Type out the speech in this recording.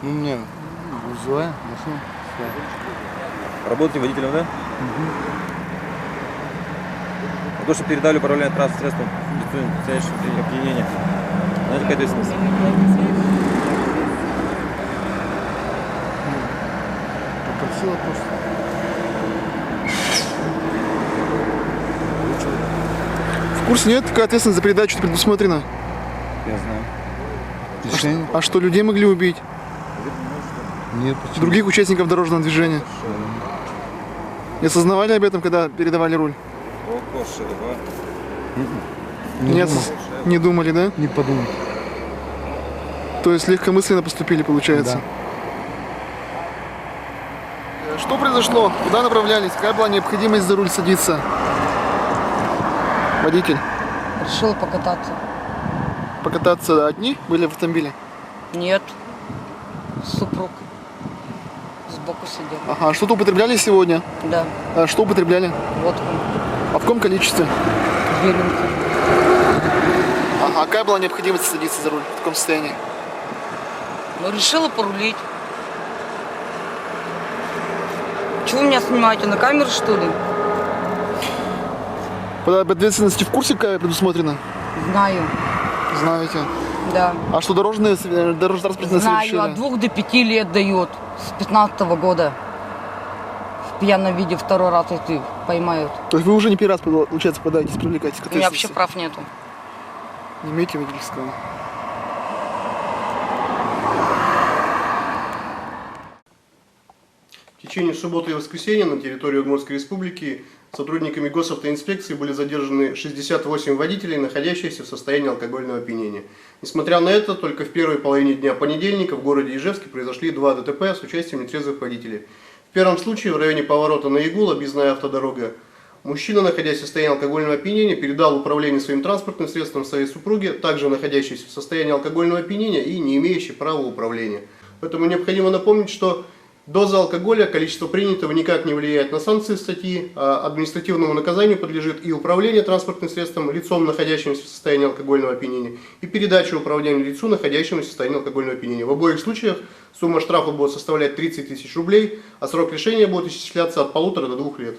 Ну, мне вызываем машину. Работаете водителем, да? За то, что передали управление транспортным средством, лицу, настоящее опьянение. Знаете, какая ответственность? Попросила просто. В курсе нет? Какая ответственность за передачу предусмотрена? Я знаю. Решение? А что, людей могли убить? Нет, почему? Других участников дорожного движения? Не осознавали об этом, когда передавали руль? Не Нет, думал. не думали, да? Не подумал. То есть легкомысленно поступили, получается? Да. Что произошло? Куда направлялись? Какая была необходимость за руль садиться? Водитель. Решила покататься. Покататься одни были в автомобиле? Нет. Супруг сбоку сидел. Ага, что-то употребляли сегодня? Да, А что употребляли? водку. А в каком количестве? Беленькую. Ага, какая была необходимость садиться за руль в таком состоянии? Ну, решила порулить. Чего вы меня снимаете? На камеру, что ли? По ответственности в курсе какая предусмотрена? Знаю. Знаете. Да. А что дорожно-транспортное Знаю, совершение? от 2 до 5 лет дает. С 15-го года. В пьяном виде второй раз, если поймают. То есть вы уже не первый раз, получается, подаетесь, привлекаетесь к У меня вообще ответственности? прав нету. Не имеете водительского? В течение субботы и воскресенья на территории Удмуртской республики сотрудниками госавтоинспекции были задержаны 68 водителей, находящихся в состоянии алкогольного опьянения. Несмотря на это, только в первой половине дня понедельника в городе Ижевске произошли 2 ДТП с участием нетрезвых водителей. В первом случае в районе поворота на Ягул, объездная автодорога, мужчина, находясь в состоянии алкогольного опьянения, передал управление своим транспортным средством своей супруге, также находящейся в состоянии алкогольного опьянения и не имеющей права управления. Поэтому необходимо напомнить, что доза алкоголя, количество принятого никак не влияет на санкции статьи, а административному наказанию подлежит и управление транспортным средством лицом, находящимся в состоянии алкогольного опьянения, и передача управления лицу, находящемуся в состоянии алкогольного опьянения. В обоих случаях сумма штрафа будет составлять 30 тысяч рублей, а срок решения будет исчисляться от 1,5 до 2 лет.